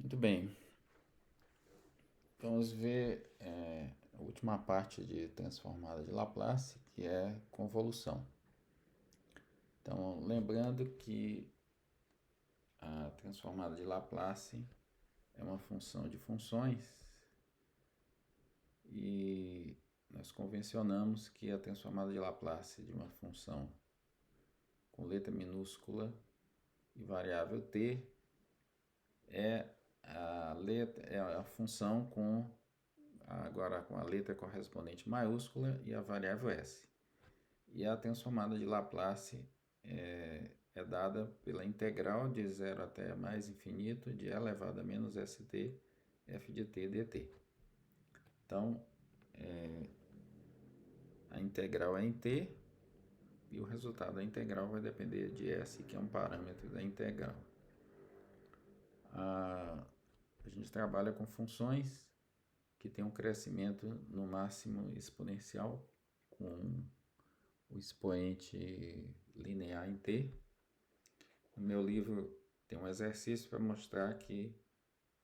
Muito bem, vamos ver a última parte de transformada de Laplace, que é convolução. Então, lembrando que a transformada de Laplace é uma função de funções e nós convencionamos que a transformada de Laplace de uma função com letra minúscula e variável t é a função agora com a letra correspondente maiúscula e a variável s. E a transformada de Laplace é dada pela integral de 0 até mais infinito de e elevado a menos st f de t dt. Então, a integral é em t e o resultado da integral vai depender de s, que é um parâmetro da integral. A gente trabalha com funções que têm um crescimento no máximo exponencial com o expoente linear em t. No meu livro tem um exercício para mostrar que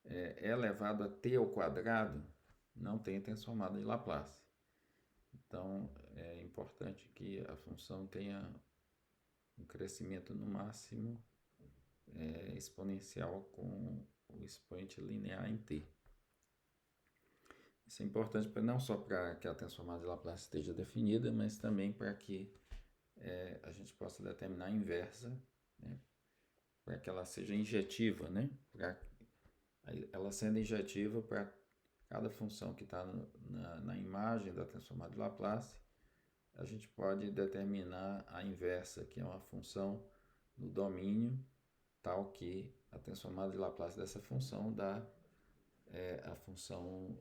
e elevado a t ao quadrado não tem transformada de Laplace. Então, é importante que a função tenha um crescimento no máximo exponencial com o expoente linear em t. Isso é importante não só para que a transformada de Laplace esteja definida, mas também para que a gente possa determinar a inversa, né, para que ela seja injetiva, né, para ela sendo injetiva para cada função que está na imagem da transformada de Laplace, a gente pode determinar a inversa, que é uma função no domínio, tal que a transformada de Laplace dessa função dá a função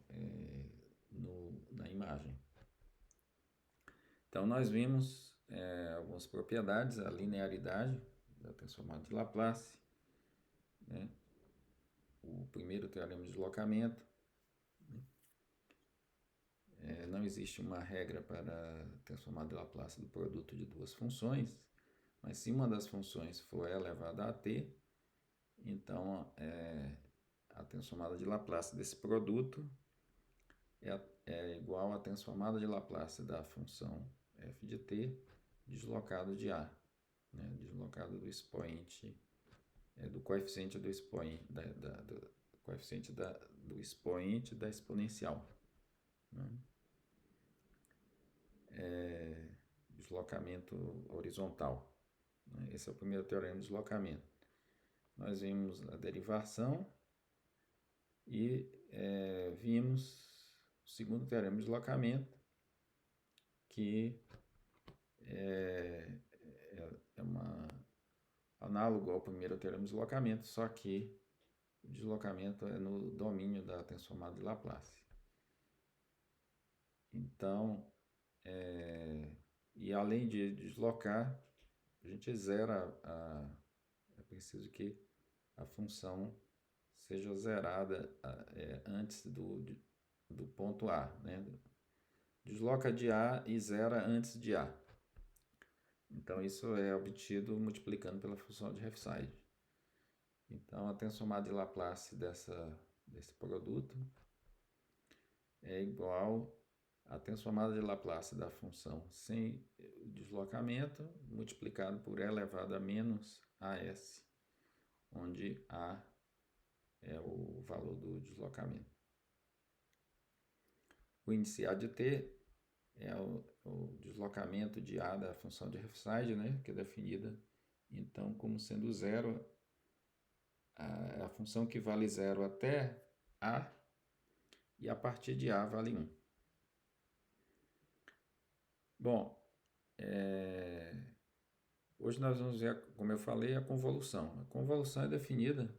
na imagem. Então, nós vimos algumas propriedades, a linearidade da transformada de Laplace, né? O primeiro teorema de deslocamento. Não existe uma regra para a transformada de Laplace do produto de duas funções, mas se uma das funções for elevada a t, então a transformada de Laplace desse produto é igual à transformada de Laplace da função f de t deslocado de a, né? Deslocado do expoente, do coeficiente do expoente, do coeficiente do expoente da exponencial, né? Deslocamento horizontal, né? Esse é o primeiro teorema de deslocamento. Nós vimos a derivação e vimos o segundo teorema de deslocamento, que é análogo ao primeiro teorema de deslocamento, só que o deslocamento é no domínio da transformada de Laplace. Então, e além de deslocar, a gente zera é preciso que a função seja zerada antes do ponto A, né? Desloca de A e zera antes de A. Então, isso é obtido multiplicando pela função de Refside. Então, a transformada de Laplace desse produto é igual à transformada de Laplace da função sem deslocamento multiplicado por e elevado a menos as, onde a é o valor do deslocamento. O índice A de t é o deslocamento de A da função de Refside, né, que é definida então como sendo zero, a função que vale zero até A, e a partir de A vale 1. Bom, hoje nós vamos ver, como eu falei, a convolução. A convolução é definida,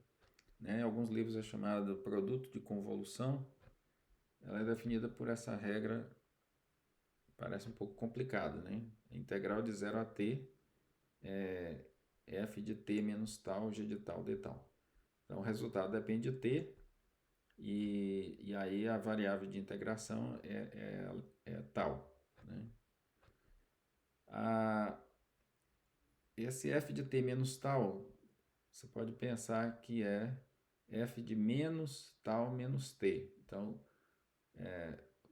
né, em alguns livros é chamada produto de convolução. Ela é definida por essa regra, parece um pouco complicada, né? A integral de 0 a t é f de t menos tal, g de tal, d tal. Então, o resultado depende de t, e aí a variável de integração é tal, né? Esse f de t menos tal, você pode pensar que é f de menos tal menos t. Então,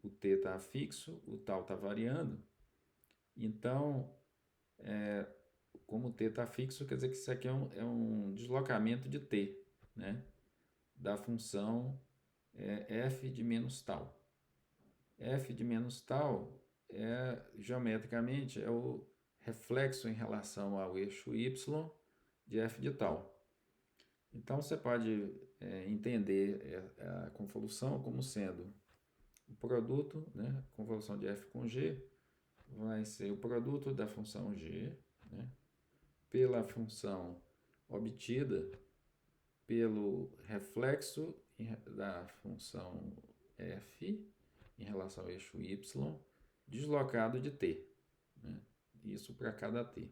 o t está fixo, o tal está variando. Então, como o t está fixo, quer dizer que isso aqui é um deslocamento de t, né? Da função f de menos tal. F de menos tal geometricamente, é o reflexo em relação ao eixo y de f de tal. Então, você pode entender a convolução como sendo o produto, né? A convolução de f com g vai ser o produto da função g, né? Pela função obtida pelo reflexo da função f em relação ao eixo y deslocado de t, né? Isso para cada t.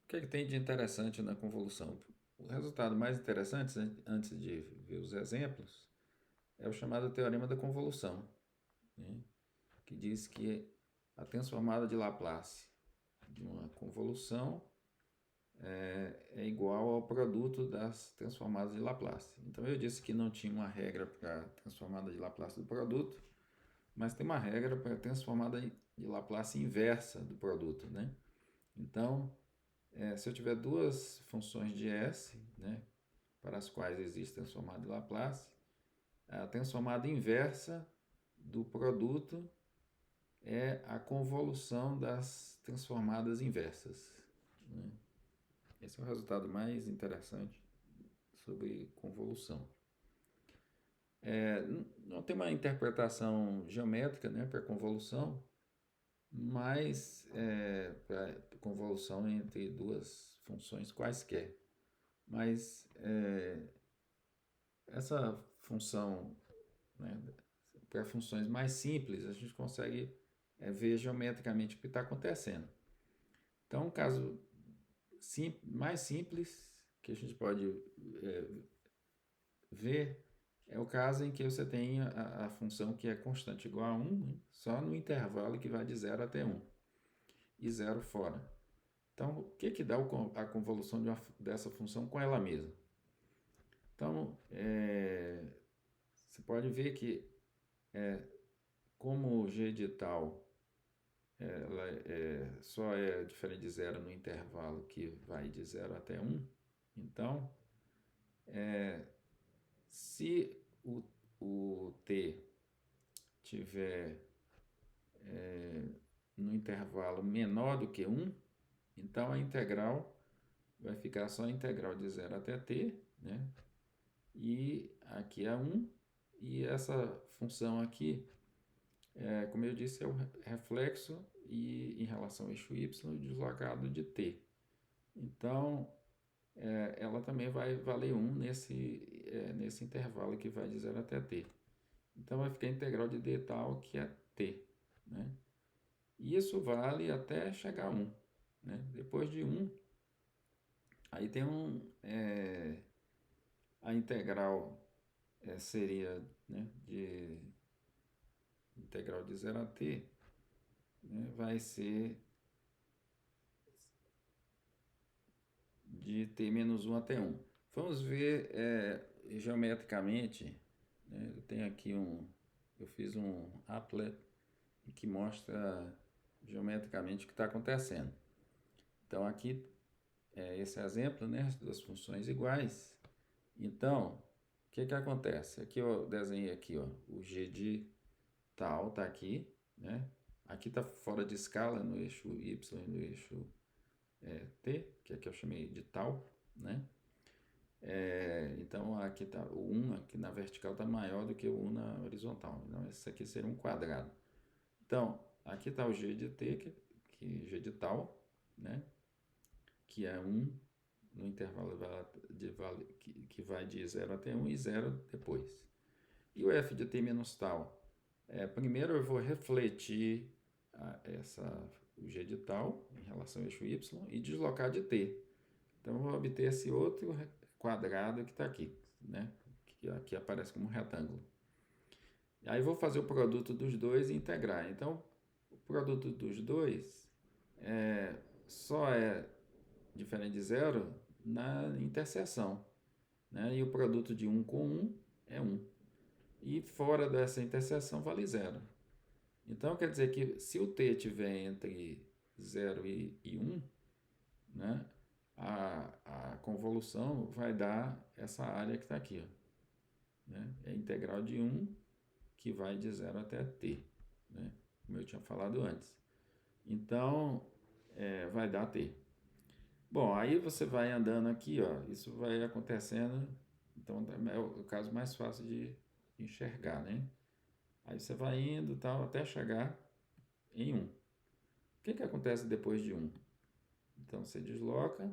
O que tem de interessante na convolução? O resultado mais interessante, antes de ver os exemplos, é o chamado teorema da convolução, né? Que diz que a transformada de Laplace de uma convolução é igual ao produto das transformadas de Laplace. Então eu disse que não tinha uma regra para a transformada de Laplace do produto, mas tem uma regra para a transformada de Laplace inversa do produto, né? Então, se eu tiver duas funções de S, né, para as quais existe transformada de Laplace, a transformada inversa do produto é a convolução das transformadas inversas, né? Esse é o resultado mais interessante sobre convolução. Não tem uma interpretação geométrica, né, para convolução, mas para convolução entre duas funções quaisquer. Mas essa função, né, para funções mais simples, a gente consegue ver geometricamente o que está acontecendo. Então, um caso mais simples que a gente pode ver é o caso em que você tem a função que é constante igual a 1, né, só no intervalo que vai de 0 até 1 e 0 fora. Então, o que dá a convolução dessa função com ela mesma? Então, você pode ver que como g de tal ela só é diferente de 0 no intervalo que vai de 0 até 1, então, se o t tiver no intervalo menor do que 1, então a integral vai ficar só a integral de 0 até t, né? E aqui é 1, e essa função aqui, como eu disse, é o reflexo e em relação ao eixo y deslocado de t. Então, ela também vai valer 1 nesse intervalo que vai de 0 até t. Então, vai ficar a integral de d tal, que é t, né? E isso vale até chegar a 1, né? Depois de 1, aí tem a integral seria, né, de integral de 0 a t, né, vai ser de t menos 1 até 1. Vamos ver geometricamente, né, eu tenho aqui eu fiz um applet que mostra geometricamente o que está acontecendo. Então aqui esse exemplo, né, as duas funções iguais. Então, o que acontece? Aqui eu desenhei aqui, ó, o g de tal está aqui, né? Aqui está fora de escala no eixo y e no eixo t, que aqui eu chamei de tal, né? Então aqui tá o 1 aqui na vertical está maior do que o 1 na horizontal. Então esse aqui seria um quadrado. Então aqui está o g de t, g de tal, né? Que é 1 no intervalo que vai de 0 até 1 e 0 depois. E o f de t menos tal? Primeiro eu vou refletir o g de tal em relação ao eixo y e deslocar de t. Então eu vou obter esse outro quadrado que está aqui, né? Que aqui aparece como um retângulo. Aí vou fazer o produto dos dois e integrar. Então o produto dos dois só é diferente de zero na interseção. né? E o produto de 1 com 1 é 1. E fora dessa interseção vale 0. Então, quer dizer que se o t estiver entre 0 e 1, né, a convolução vai dar essa área que está aqui. Ó, né? É a integral de 1 que vai de 0 até t, né? Como eu tinha falado antes. Então, vai dar t. Bom, aí você vai andando aqui, ó, isso vai acontecendo, então é o caso mais fácil de enxergar, né? Aí você vai indo tal, até chegar em 1. O que acontece depois de 1? Então você desloca.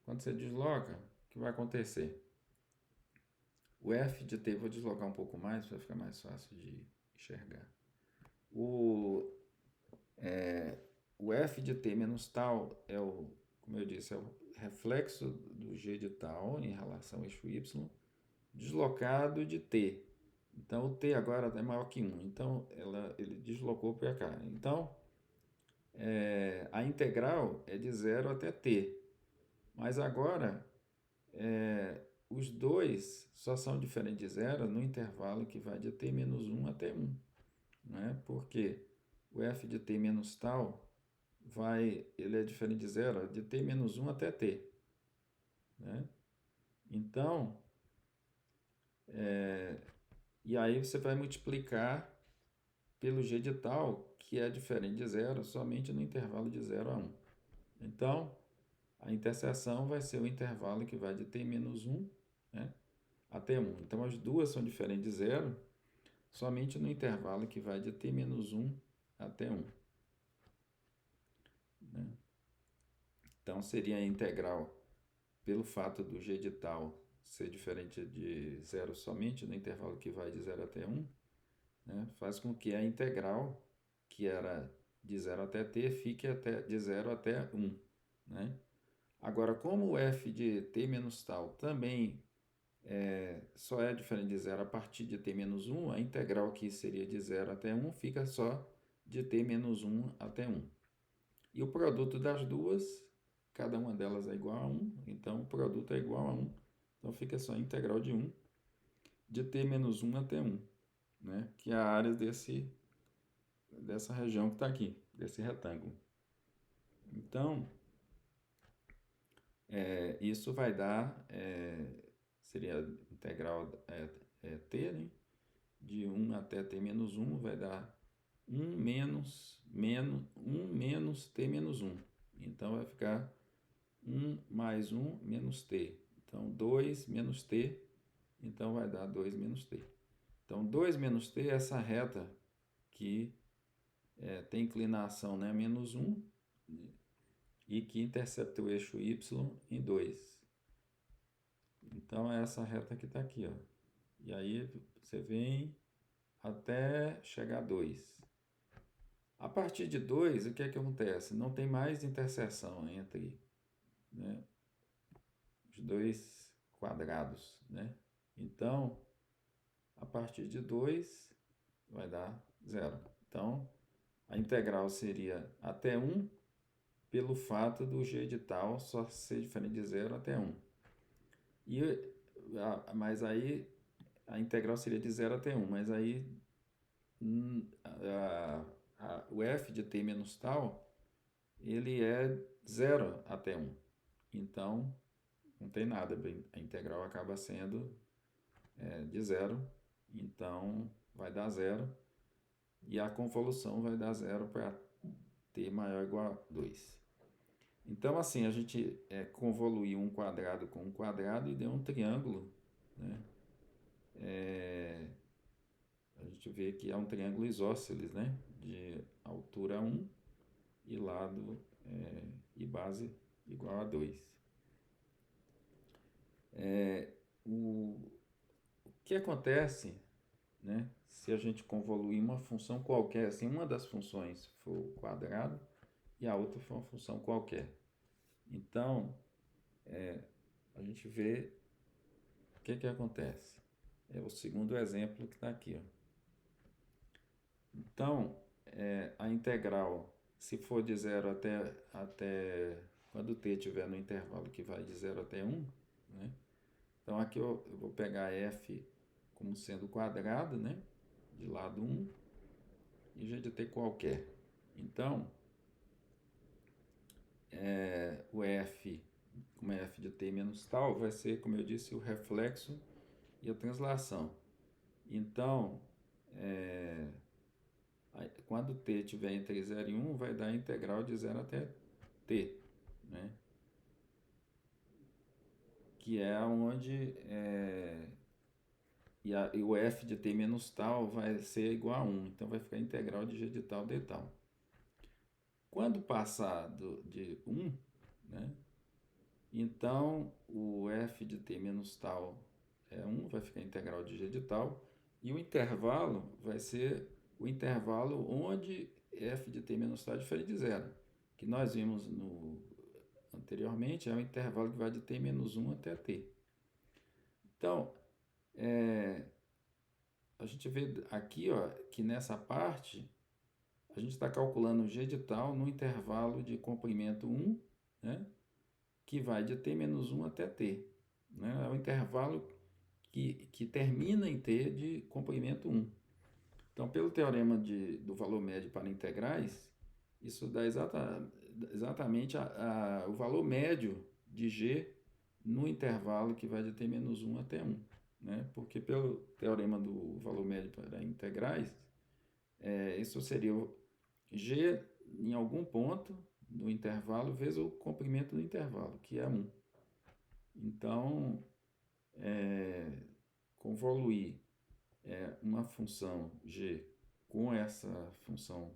Quando você desloca, o que vai acontecer? O f de t, vou deslocar um pouco mais para ficar mais fácil de enxergar. O, o f de t menos tal é o, como eu disse, é o reflexo do g de tal em relação ao eixo y, deslocado de t. Então, o t agora é maior que 1. Então, ele deslocou para cá. Então, a integral é de 0 até t. Mas agora, os dois só são diferentes de 0 no intervalo que vai de t menos 1 até 1. Né? Porque o f de t menos tal ele é diferente de 0 de t menos 1 até t. Né? Então, e aí você vai multiplicar pelo g de tal, que é diferente de 0 somente no intervalo de 0 a 1. Então, a interseção vai ser o intervalo que vai de t menos 1, né, até 1. Então, as duas são diferentes de 0 somente no intervalo que vai de t menos 1 até 1. Né? Então, seria a integral pelo fato do g de tal ser diferente de 0 somente no intervalo que vai de 0 até 1, né, faz com que a integral, que era de 0 até t, fique de 0 até 1. Né? Agora, como o f de t menos tal também só é diferente de 0 a partir de t menos 1, a integral que seria de 0 até 1 fica só de t menos 1 até 1. E o produto das duas, cada uma delas é igual a 1, então o produto é igual a 1. Então fica só a integral de 1 de t menos 1 até 1, né? Que é a área dessa região que está aqui, desse retângulo. Então, isso vai dar, seria integral t, né? De 1 até t menos 1 vai dar 1 menos t menos 1. Então, vai ficar 1 mais 1 menos t. Então, 2 menos t, então vai dar 2 menos t. Então, 2 menos t é essa reta que tem inclinação, né, menos 1, e que intercepta o eixo y em 2. Então, é essa reta que está aqui, ó. E aí, você vem até chegar a 2. A partir de 2, o que é que acontece? Não tem mais interseção entre, né, os dois quadrados, né? Então, a partir de 2 vai dar 0. Então, a integral seria até 1 pelo fato do g de tal só ser diferente de 0 até 1. Mas aí a integral seria de 0 até 1, mas aí o f de t menos tal, ele é 0 até 1. Então, não tem nada, a integral acaba sendo de 0, então vai dar 0, e a convolução vai dar 0 para t maior ou igual a 2. Então, assim, a gente convoluiu um quadrado com um quadrado e deu um triângulo, né? A gente vê que é um triângulo isósceles, né? De altura 1 e lado e base igual a 2. O que acontece, né, se a gente convoluir uma função qualquer, assim, uma das funções for o quadrado e a outra for uma função qualquer? Então, a gente vê o que acontece. É o segundo exemplo que está aqui. Ó. Então, a integral, se for de 0 até quando t estiver no intervalo que vai de 0 até 1, né? Então aqui eu vou pegar f como sendo quadrado, né? De lado 1 e g de t qualquer. Então, o f, como é f de t menos tal, vai ser, como eu disse, o reflexo e a translação. Então, quando t estiver entre 0 e 1, vai dar a integral de 0 até t, né? Que é onde e o f de t menos tal vai ser igual a 1, então vai ficar a integral de g de tal d tal. Quando passar de 1, né, então o f de t menos tal é 1, vai ficar a integral de g de tal, e o intervalo vai ser o intervalo onde f de t menos tal é diferente de zero, que nós vimos anteriormente, é o intervalo que vai de t menos 1 até t. Então, a gente vê aqui, ó, que nessa parte a gente está calculando o g de tal no intervalo de comprimento 1, né, que vai de t menos 1 até t. Né, é o intervalo que termina em t de comprimento 1. Então, pelo teorema do valor médio para integrais, isso dá exatamente o valor médio de g no intervalo que vai de t menos 1 até 1. Né? Porque pelo teorema do valor médio para integrais, isso seria g em algum ponto no intervalo vezes o comprimento do intervalo, que é 1. Então, convoluir uma função g com essa função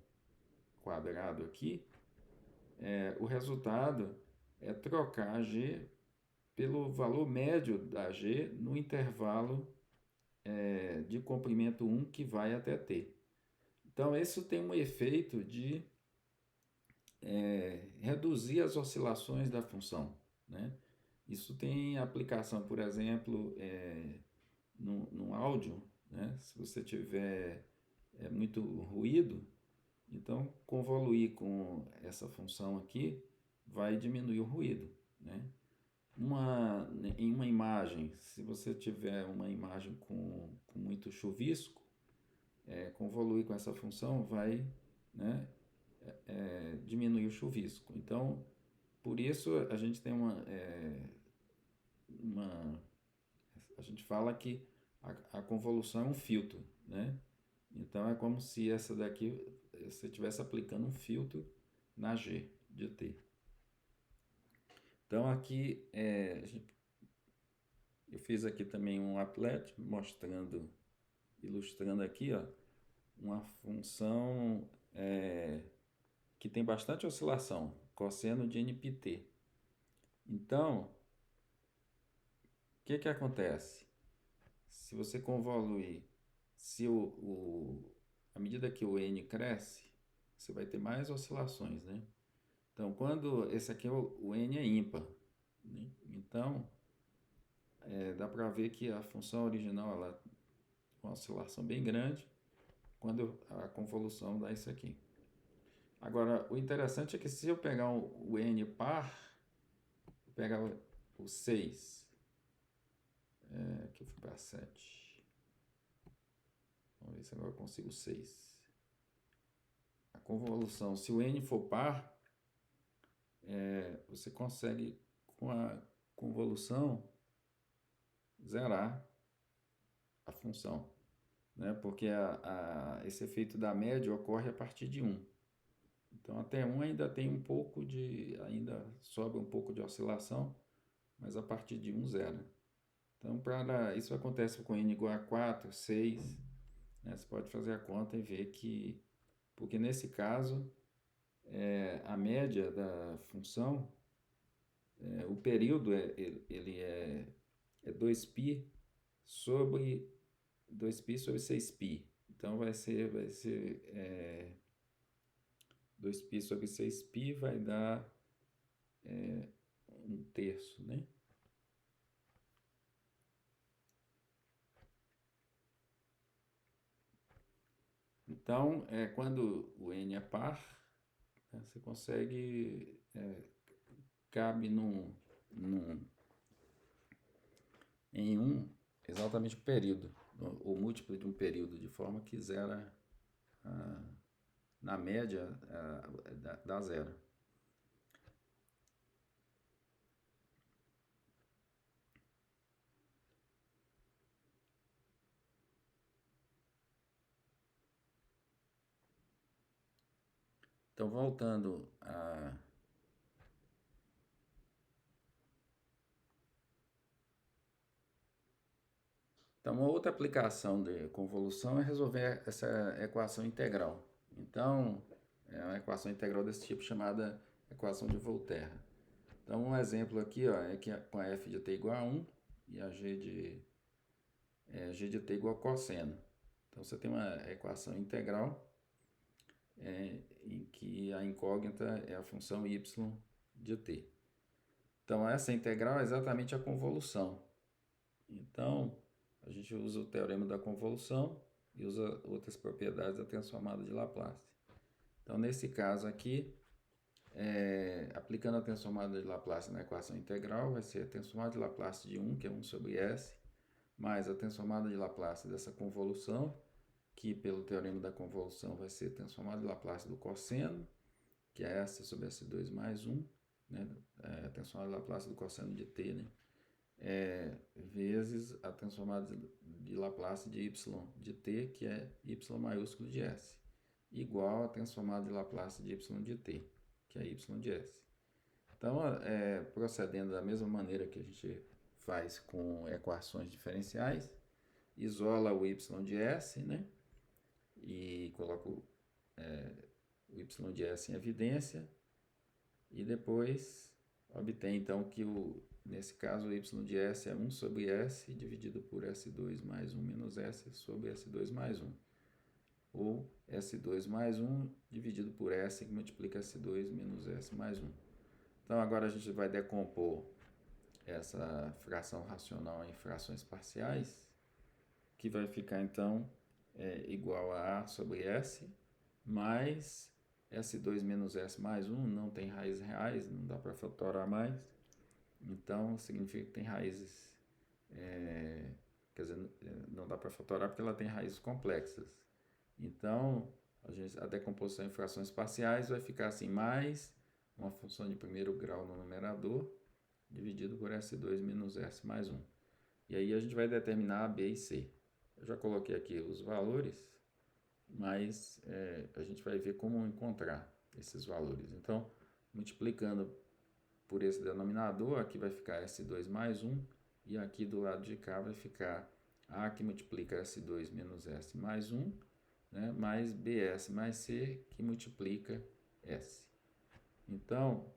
quadrado aqui, o resultado é trocar g pelo valor médio da g no intervalo de comprimento 1 que vai até t. Então, isso tem um efeito de reduzir as oscilações da função, né? Isso tem aplicação, por exemplo, no áudio, né? Se você tiver muito ruído, então convoluir com essa função aqui vai diminuir o ruído, né? Em uma imagem, se você tiver uma imagem com muito chuvisco, convoluir com essa função vai, né, diminuir o chuvisco. Então, por isso a gente tem a gente fala que a convolução é um filtro, né? Então é como se essa daqui você estivesse aplicando um filtro na G de T. Então aqui eu fiz aqui também um applet mostrando, ilustrando aqui, ó, uma função que tem bastante oscilação, cosseno de npt. Então, o que acontece? Se você convoluir, se à medida que o n cresce, você vai ter mais oscilações, né? Então, quando esse aqui o n é ímpar, né? Então, dá para ver que a função original ela tem uma oscilação bem grande quando a convolução dá isso aqui. Agora, o interessante é que se eu pegar o n par, pegar o 6, aqui eu fui para 7. Vamos ver se agora eu consigo 6. A convolução, se o n for par, você consegue, com a convolução, zerar a função, né? Porque esse efeito da média ocorre a partir de 1. Então, até 1 ainda tem ainda sobra um pouco de oscilação, mas a partir de 1, zero. Então, isso acontece com n igual a 4, 6, né? Você pode fazer a conta e ver que, porque nesse caso, a média da função, o período ele é 2π sobre 2π sobre 6π. Então vai ser 2π sobre 6π vai dar 1/3, né? Então, quando o n é par, né, você consegue, cabe em 1 exatamente o período, o múltiplo de um período, de forma que zera, na média, dá zero. Então, voltando a... Então, uma outra aplicação de convolução é resolver essa equação integral. Então, é uma equação integral desse tipo chamada equação de Volterra. Então, um exemplo aqui, ó, é que com a f de t igual a 1 e a g de t igual a cosseno. Então, você tem uma equação integral em que a incógnita é a função y de t. Então, essa integral é exatamente a convolução. Então, a gente usa o teorema da convolução e usa outras propriedades da transformada de Laplace. Então, nesse caso aqui, aplicando a transformada de Laplace na equação integral, vai ser a transformada de Laplace de 1, que é 1 sobre s, mais a transformada de Laplace dessa convolução, que pelo teorema da convolução vai ser a transformada de Laplace do cosseno, que é s sobre s2 mais 1, né? A transformada de Laplace do cosseno de t, né? Vezes a transformada de Laplace de y de t, que é y maiúsculo de s, igual a transformada de Laplace de y de t, que é y de s. Então, procedendo da mesma maneira que a gente faz com equações diferenciais, isola o y de s, né? E coloca o y de s em evidência, e depois obtém então que nesse caso o y de s é 1 sobre s dividido por s2 mais 1 menos s sobre s2 mais 1. Ou s2 mais 1 dividido por s que multiplica s2 menos s mais 1. Então agora a gente vai decompor essa fração racional em frações parciais, que vai ficar então igual a sobre s, mais s2 menos s mais 1, não tem raízes reais, não dá para fatorar mais, então significa que tem raízes, quer dizer, não dá para fatorar porque ela tem raízes complexas. Então, a decomposição em frações parciais vai ficar assim, mais uma função de primeiro grau no numerador, dividido por S2 menos S mais 1. E aí a gente vai determinar A, B e C. Eu já coloquei aqui os valores, mas a gente vai ver como encontrar esses valores. Então, multiplicando por esse denominador, aqui vai ficar S2 mais 1, e aqui do lado de cá vai ficar A que multiplica S2 menos S mais 1, né, mais BS mais C que multiplica S. Então,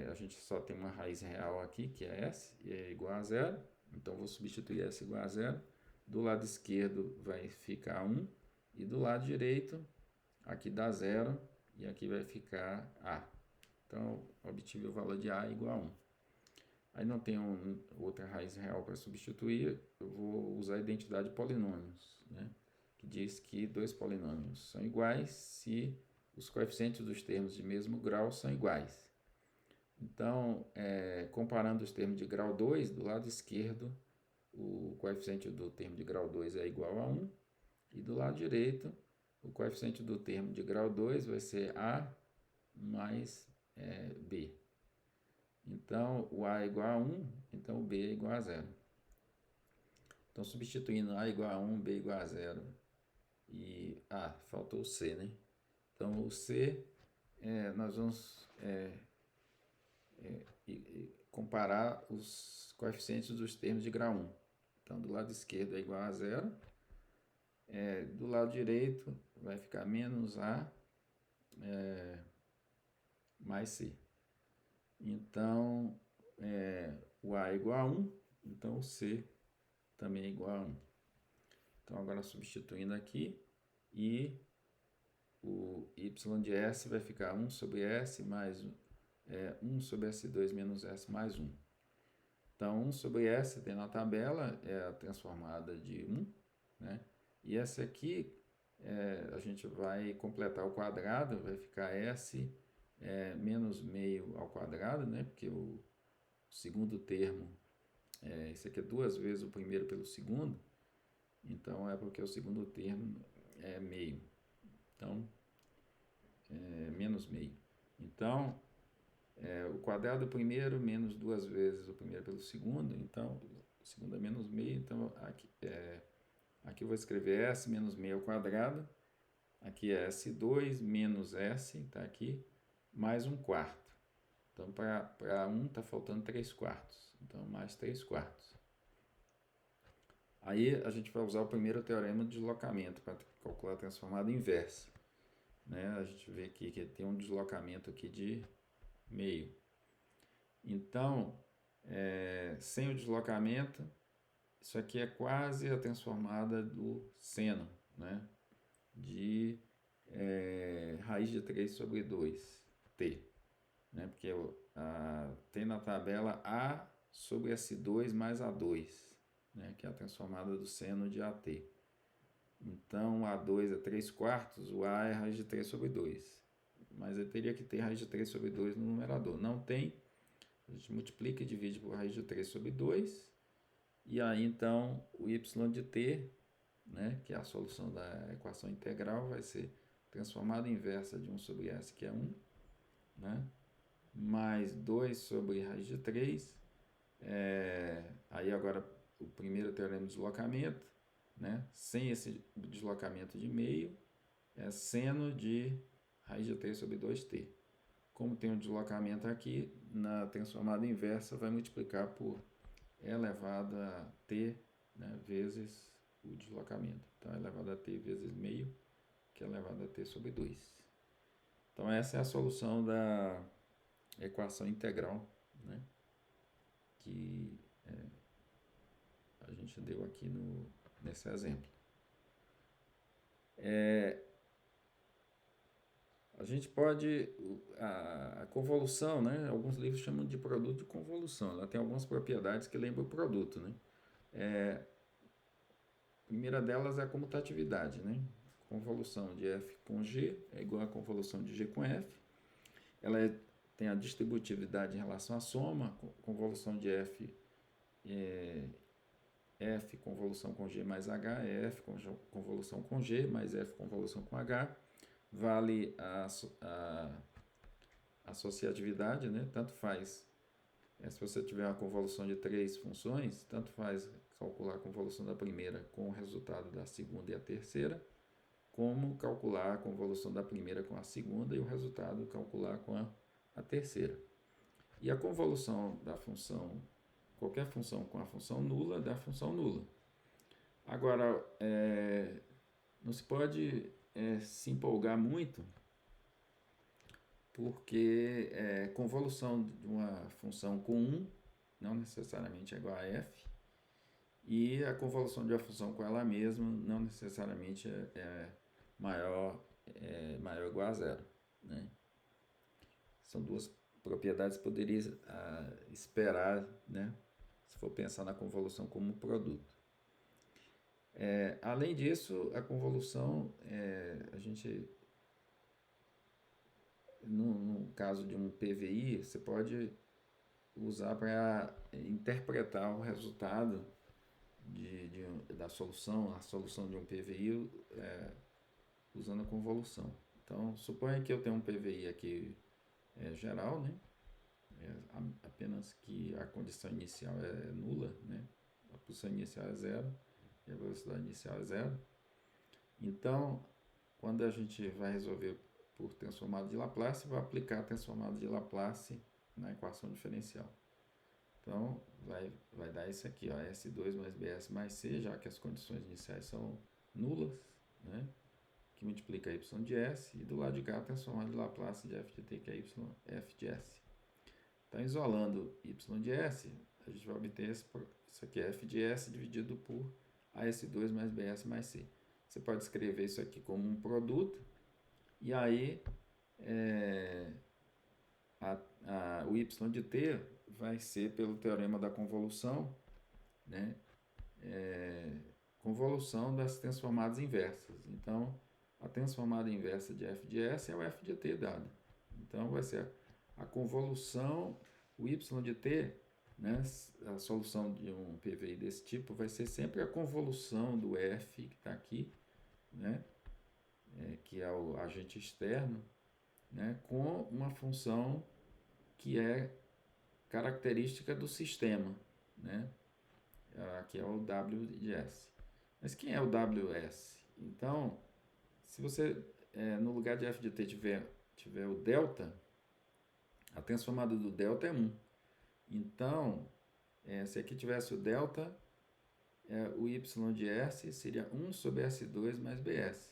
a gente só tem uma raiz real aqui, que é S, e é igual a zero. Então, vou substituir S igual a zero. Do lado esquerdo vai ficar 1, e do lado direito, aqui dá zero, e aqui vai ficar A. Então, obtive o valor de A igual a 1. Aí não tem outra raiz real para substituir, eu vou usar a identidade de polinômios, né? Que diz que dois polinômios são iguais se os coeficientes dos termos de mesmo grau são iguais. Então, comparando os termos de grau 2, do lado esquerdo, o coeficiente do termo de grau 2 é igual a 1, e do lado direito, o coeficiente do termo de grau 2 vai ser A mais B. Então, o A é igual a 1, então o B é igual a 0. Então, substituindo A igual a 1, B igual a 0, e faltou o C, né? Então, o C, nós vamos comparar os coeficientes dos termos de grau 1. Então, do lado esquerdo é igual a 0, do lado direito vai ficar menos A mais C. Então, o A é igual a 1, então o C também é igual a 1. Então, agora substituindo aqui, e o y de S vai ficar 1 sobre S mais 1 sobre S2 menos S mais 1. Então, 1 sobre S tem na tabela, é a transformada de 1, né? E essa aqui, a gente vai completar o quadrado, vai ficar S menos meio ao quadrado, né? Porque o segundo termo, esse aqui é 2 vezes o primeiro pelo segundo, então é porque o segundo termo é meio. Então, é menos meio. Então, o quadrado do primeiro menos 2 vezes o primeiro pelo segundo, então, o segundo é menos meio, então aqui eu vou escrever S menos meio ao quadrado, aqui é S2 menos S, está aqui, mais 1/4. Então, para 1 está faltando 3/4, então mais 3/4. Aí a gente vai usar o primeiro teorema de deslocamento para calcular a transformada inversa. Né? A gente vê aqui que tem um deslocamento aqui de meio. Então, sem o deslocamento, isso aqui é quase a transformada do seno, né? De raiz de 3 sobre 2t. Né? Porque tem na tabela A sobre S2 mais A2, né? Que é a transformada do seno de AT. Então, A2 é 3/4, o A é raiz de 3 sobre 2. Mas eu teria que ter raiz de 3 sobre 2 no numerador. Não tem, a gente multiplica e divide por raiz de 3 sobre 2. E aí, então, o y de t, né, que é a solução da equação integral, vai ser transformada inversa de 1 sobre s, que é 1, né, mais 2 sobre raiz de 3. Aí agora o primeiro teorema de deslocamento, né, sem esse deslocamento de meio, é seno de raiz de 3 sobre 2t. Como tem um deslocamento aqui, na transformada inversa vai multiplicar por e elevado a t, né, vezes o deslocamento. Então, é elevado a t vezes meio, que é elevado a t sobre 2. Então, essa é a solução da equação integral, né, que a gente deu aqui nesse exemplo. A gente pode, a convolução, né, alguns livros chamam de produto de convolução, ela tem algumas propriedades que lembram o produto, né. A primeira delas é a comutatividade, né? Convolução de f com g é igual a convolução de g com f. Ela tem a distributividade em relação à soma, convolução de f f convolução com g mais h é f convolução com g mais f convolução com h. Vale a associatividade, né? Tanto faz, se você tiver uma convolução de 3 funções, tanto faz calcular a convolução da primeira com o resultado da segunda e a terceira, como calcular a convolução da primeira com a segunda e o resultado calcular com a terceira. E a convolução da função, qualquer função com a função nula, dá função nula. Agora, não se pode se empolgar muito, porque convolução de uma função com 1 não necessariamente é igual a f, e a convolução de uma função com ela mesma não necessariamente é maior ou igual a zero, né? São duas propriedades que poderia esperar, né, se for pensar na convolução como um produto. Além disso, a convolução, a gente, no caso de um PVI, você pode usar para interpretar o resultado da solução, a solução de um PVI, usando a convolução. Então, suponha que eu tenho um PVI aqui geral, né? Apenas que a condição inicial é nula, né? A posição inicial é zero e a velocidade inicial é zero. Então, quando a gente vai resolver por transformada de Laplace, vai aplicar a transformada de Laplace na equação diferencial. Então, vai dar isso aqui, ó, S2 mais BS mais C, já que as condições iniciais são nulas, né? Que multiplica y de S, e do lado de cá a transformada de Laplace de f de t, que é y f de S. Então, isolando y de S, a gente vai obter isso aqui é f de S dividido por AS2 mais BS mais C. Você pode escrever isso aqui como um produto, e aí o y de t vai ser pelo teorema da convolução, né? Convolução das transformadas inversas. Então, a transformada inversa de f de S é o f de t dado. Então, vai ser a convolução, o y de t, né? A solução de um PVI desse tipo vai ser sempre a convolução do F que está aqui, né? Que é o agente externo, né? Com uma função que é característica do sistema, né? Aqui é o WS. Mas quem é o WS? Então, se você no lugar de f de t tiver o delta, a transformada do delta é 1. Então, se aqui tivesse o delta, o y de S seria 1 sobre S2 mais BS,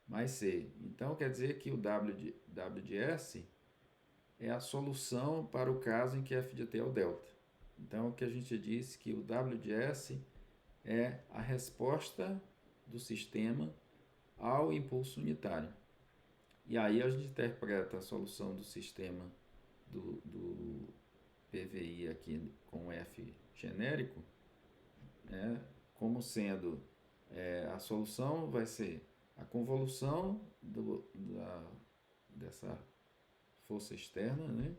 mais C. Então, quer dizer que o W de S é a solução para o caso em que f de t é o delta. Então, o que a gente diz que o W de S é a resposta do sistema ao impulso unitário. E aí a gente interpreta a solução do sistema do PVI aqui com F genérico, né, como sendo a solução vai ser a convolução dessa força externa, né,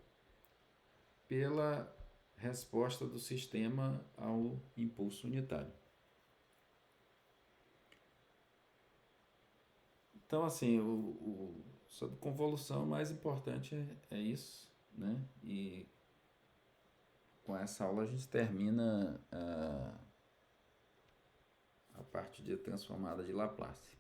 pela resposta do sistema ao impulso unitário. Então, assim, sobre convolução, o mais importante é isso, né? E com essa aula a gente termina a parte de transformada de Laplace.